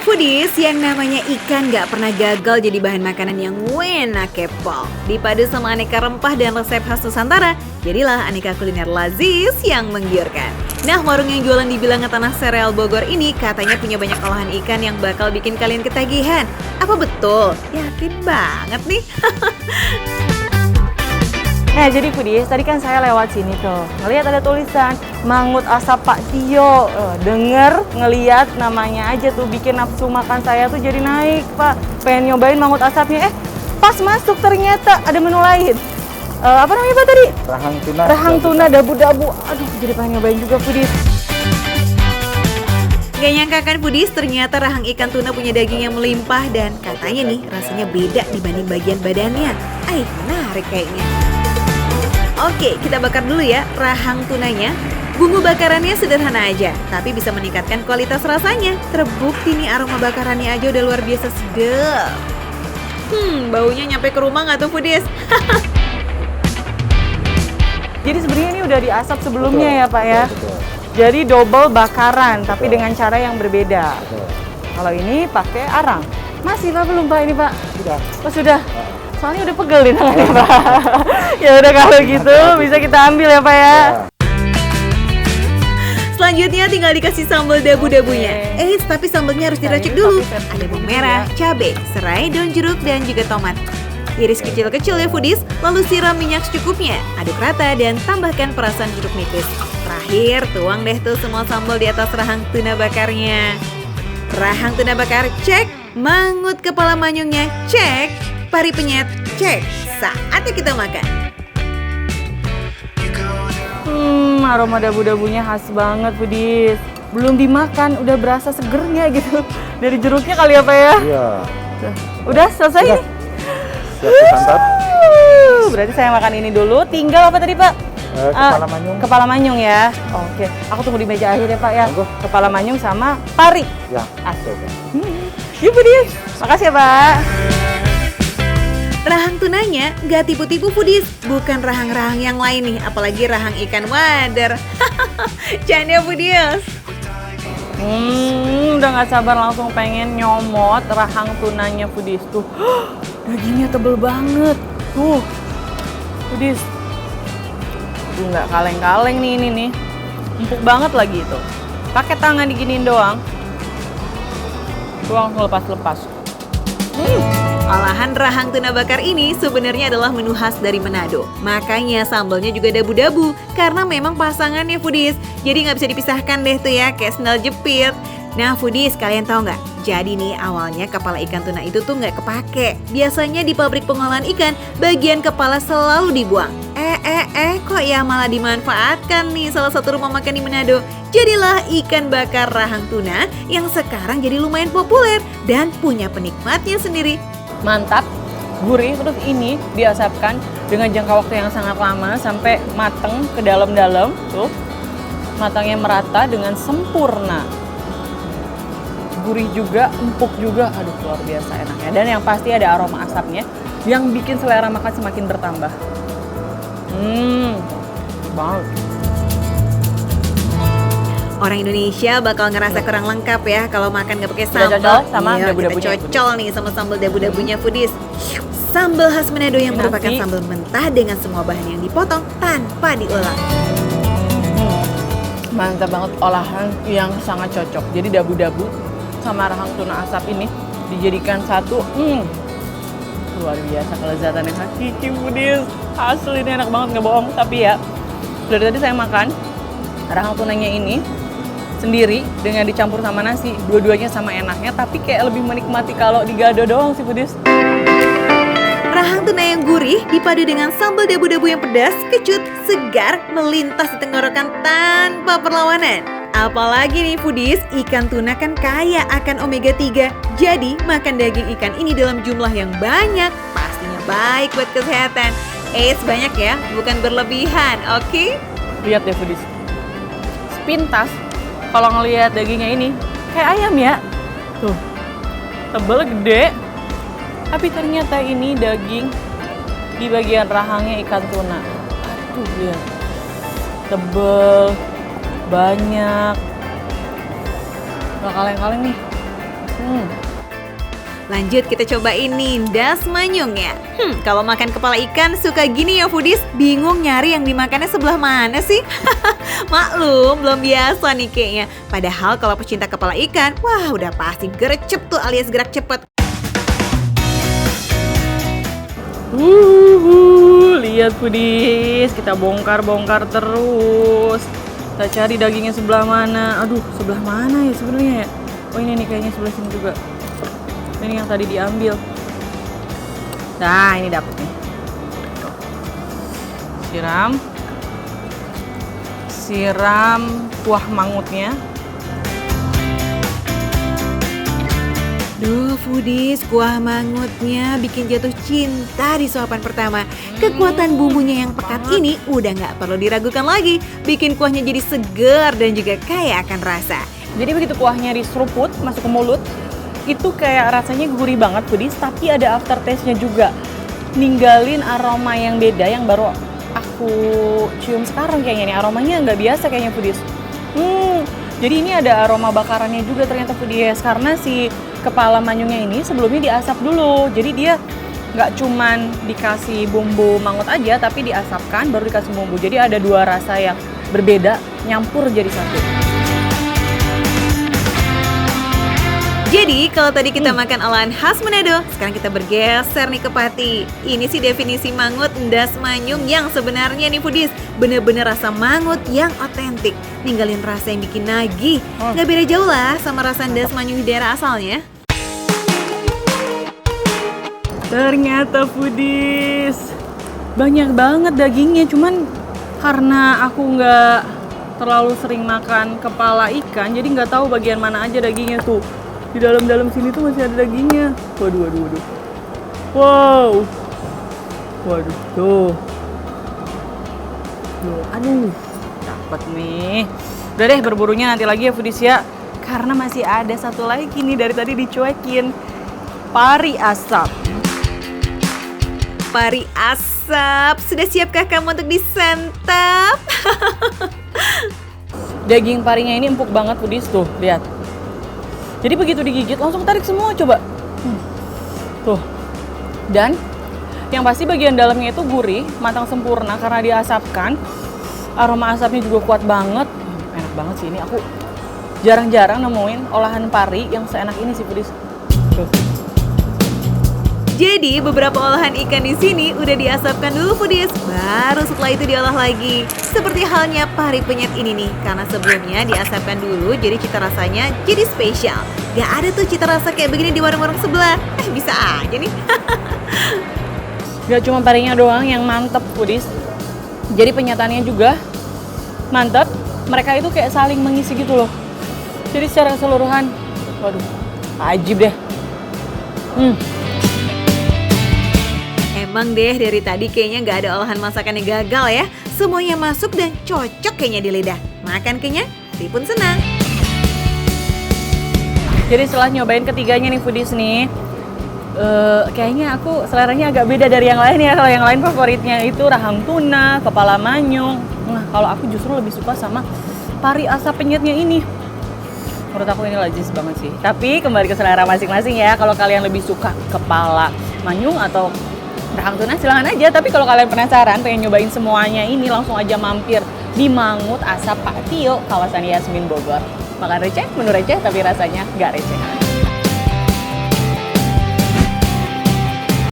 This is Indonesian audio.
Foodies, yang namanya ikan gak pernah gagal jadi bahan makanan yang enak kepol. Dipadu sama aneka rempah dan resep khas Nusantara, jadilah aneka kuliner lazis yang menggiurkan. Nah, warung yang jualan di bilangan tanah sereal Bogor ini katanya punya banyak olahan ikan yang bakal bikin kalian ketagihan. Apa betul? Yakin banget nih. Nah, jadi Foodies, tadi kan saya lewat sini tuh, ngelihat ada tulisan Mangut Asap Pak Tio. Denger, ngelihat namanya aja tuh bikin nafsu makan saya tuh jadi naik, Pak. Pengen nyobain mangut asapnya, pas masuk ternyata ada menu lain. Apa namanya Pak tadi? Rahang tuna. Rahang tuna dabu-dabu. Aduh, jadi pengen nyobain juga Foodies. Gak nyangka kan Foodies, ternyata rahang ikan tuna punya daging yang melimpah dan katanya nih rasanya beda dibanding bagian badannya. Menarik kayaknya. Oke, kita bakar dulu ya rahang tunanya. Bumbu bakarannya sederhana aja, tapi bisa meningkatkan kualitas rasanya. Terbukti nih aroma bakarannya aja udah luar biasa sedap. Baunya nyampe ke rumah nggak tuh Foodies? Jadi sebenarnya ini udah diasap sebelumnya Betul, ya Pak ya? betul. Jadi double bakaran, tapi Betul. dengan cara yang berbeda. Betul. Kalau ini pakai arang. Masih Pak belum Pak ini Pak? Sudah. Oh sudah? Soalnya udah pegel di tangannya Pak. Ya udah kalau gitu bisa kita ambil ya Pak ya. Selanjutnya tinggal dikasih sambal dabu-dabunya. Tapi sambalnya harus diracik dulu. Ada bawang merah, cabai, serai, daun jeruk, dan juga tomat. Iris kecil-kecil ya Foodies, lalu siram minyak secukupnya. Aduk rata dan tambahkan perasan jeruk nipis. Terakhir, tuang deh tuh semua sambal di atas rahang tuna bakarnya. Rahang tuna bakar, cek. Mangut kepala manyungnya, cek. Pari penyet, cek. Saatnya kita makan. Aroma dabu-dabunya khas banget Foodies. Belum dimakan, udah berasa segernya gitu. Dari jeruknya kali ya Pak ya? Iya. Udah selesai Sudah. nih? Siap disantap. Berarti saya makan ini dulu. Tinggal apa tadi Pak? Kepala manyung. Kepala manyung ya. Oke, aku tunggu di meja akhir ya Pak ya. Monggo. Kepala manyung sama pari. Ya. Asik. Yuk Foodies. Makasih ya Pak. Rahang tunanya nggak tipu-tipu Foodies, bukan rahang-rahang yang lain nih, apalagi rahang ikan wader. Canda Foodies. Udah nggak sabar langsung pengen nyomot rahang tunanya Foodies tuh. Dagingnya tebel banget. Tuh. Foodies. Tuh nggak kaleng-kaleng nih ini nih. Empuk banget lagi itu. Pakai tangan diginiin doang. Tuh langsung lepas-lepas. Olahan rahang tuna bakar ini sebenarnya adalah menu khas dari Manado. Makanya sambalnya juga dabu-dabu, karena memang pasangannya Foodies. Jadi nggak bisa dipisahkan deh tuh ya, kayak sendal jepit. Nah Foodies, kalian tahu nggak? Jadi nih awalnya kepala ikan tuna itu tuh nggak kepake. Biasanya di pabrik pengolahan ikan, bagian kepala selalu dibuang. Kok ya malah dimanfaatkan nih salah satu rumah makan di Manado. Jadilah ikan bakar rahang tuna yang sekarang jadi lumayan populer dan punya penikmatnya sendiri. Mantap, gurih, terus ini diasapkan dengan jangka waktu yang sangat lama sampai mateng ke dalam-dalam. Tuh, matangnya merata dengan sempurna. Gurih juga, empuk juga, aduh luar biasa enaknya. Dan yang pasti ada aroma asapnya yang bikin selera makan semakin bertambah. Banget. Orang Indonesia bakal ngerasa kurang lengkap ya kalau makan nggak pakai Udah sambal. cocol sama Iya, dabu-dabunya, kita cocol nih sama sambal dabu-dabunya Foodies. Sambal khas Manado yang Nasi. merupakan sambal mentah dengan semua bahan yang dipotong tanpa diolah. Mantap banget, olahan yang sangat cocok. Jadi dabu-dabu sama rahang tuna asap ini dijadikan satu. Luar biasa kelezatannya hakiki Foodies. Asli ini enak banget, nggak bohong. Tapi ya, dari tadi saya makan rahang tunanya ini sendiri dengan dicampur sama nasi. Dua-duanya sama enaknya, tapi kayak lebih menikmati kalau digado doang sih Foodies. Rahang tuna yang gurih dipadu dengan sambal dabu-dabu yang pedas, kecut, segar, melintas di tenggorokan tanpa perlawanan. Apalagi nih Foodies, ikan tuna kan kaya akan omega 3. Jadi makan daging ikan ini dalam jumlah yang banyak pastinya baik buat kesehatan. Banyak ya, bukan berlebihan, oke? Lihat deh Foodies. Sepintas, kalau ngelihat dagingnya ini kayak ayam ya. Tuh, tebel gede. Tapi ternyata ini daging di bagian rahangnya ikan tuna. Aduh ya, tebel, banyak. Gak kaleng-kaleng nih. Lanjut kita coba ini das manyung ya. Kalau makan kepala ikan suka gini ya foodies, bingung nyari yang dimakannya sebelah mana sih? Maklum, belum biasa nih kayaknya. Padahal kalau pecinta kepala ikan, wah udah pasti gercep tuh alias gerak cepet. Lihat foodies, kita bongkar-bongkar terus. Kita cari dagingnya sebelah mana. Aduh, sebelah mana ya sebenarnya ya? Oh ini nih kayaknya sebelah sini juga. Ini yang tadi diambil. Nah, ini dapet nih. Siram kuah mangutnya. Duh foodies, kuah mangutnya bikin jatuh cinta di suapan pertama. Kekuatan bumbunya yang pekat ini udah nggak perlu diragukan lagi. Bikin kuahnya jadi segar dan juga kaya akan rasa. Jadi begitu kuahnya diseruput, masuk ke mulut, itu kayak rasanya gurih banget foodies, tapi ada aftertaste-nya juga. Ninggalin aroma yang beda yang baru aku cium sekarang kayaknya nih. Aromanya nggak biasa kayaknya foodies. Jadi ini ada aroma bakarannya juga ternyata foodies, karena si kepala manyungnya ini sebelumnya diasap dulu. Jadi dia nggak cuman dikasih bumbu mangut aja, tapi diasapkan baru dikasih bumbu. Jadi ada dua rasa yang berbeda nyampur jadi satu. Jadi kalau tadi kita makan olahan khas Manado, sekarang kita bergeser nih ke Pati. Ini sih definisi mangut das manyung yang sebenarnya nih foodies, bener-bener rasa mangut yang otentik. Ninggalin rasa yang bikin nagih. Gak beda jauh lah sama rasa das manyung di daerah asalnya. Ternyata foodies banyak banget dagingnya, cuman karena aku nggak terlalu sering makan kepala ikan, jadi nggak tahu bagian mana aja dagingnya tuh. Di dalam sini tuh masih ada dagingnya. Waduh. Wow. Waduh, tuh. Aduh, dapat nih. Udah deh, berburunya nanti lagi ya foodies ya. Karena masih ada satu lagi nih dari tadi dicuekin. Pari asap. Pari asap, sudah siapkah kamu untuk disantap? Daging parinya ini empuk banget foodies tuh, lihat. Jadi begitu digigit langsung tarik semua, coba. Tuh. Dan yang pasti bagian dalamnya itu gurih, matang sempurna karena diasapkan. Aroma asapnya juga kuat banget. Enak banget sih ini, aku jarang-jarang nemuin olahan pari yang seenak ini sih foodies. Tuh. Jadi beberapa olahan ikan di sini udah diasapkan dulu foodies, baru setelah itu diolah lagi. Seperti halnya pari penyet ini nih, karena sebelumnya diasapkan dulu jadi cita rasanya jadi spesial. Gak ada tuh cita rasa kayak begini di warung-warung sebelah. Bisa aja nih. Gak cuma parinya doang yang mantep foodies, jadi penyatannya juga mantep. Mereka itu kayak saling mengisi gitu loh. Jadi secara keseluruhan, waduh, ajib deh. Emang deh dari tadi kayaknya gak ada olahan masakan yang gagal ya. Semuanya masuk dan cocok kayaknya di lidah. Makan kenyang, hati pun senang. Jadi setelah nyobain ketiganya nih foodies nih, kayaknya aku seleranya agak beda dari yang lain ya. Kalau yang lain favoritnya itu rahang tuna, kepala manyung. Nah kalau aku justru lebih suka sama pari asap penyetnya ini. Menurut aku ini legis banget sih. Tapi kembali ke selera masing-masing ya. Kalau kalian lebih suka kepala manyung atau rahang tuna silahkan aja. Tapi kalau kalian penasaran pengen nyobain semuanya ini, langsung aja mampir di Mangut Asap Pak Tio, kawasan Yasmin Bogor. Makan receh, menu receh tapi rasanya nggak receh.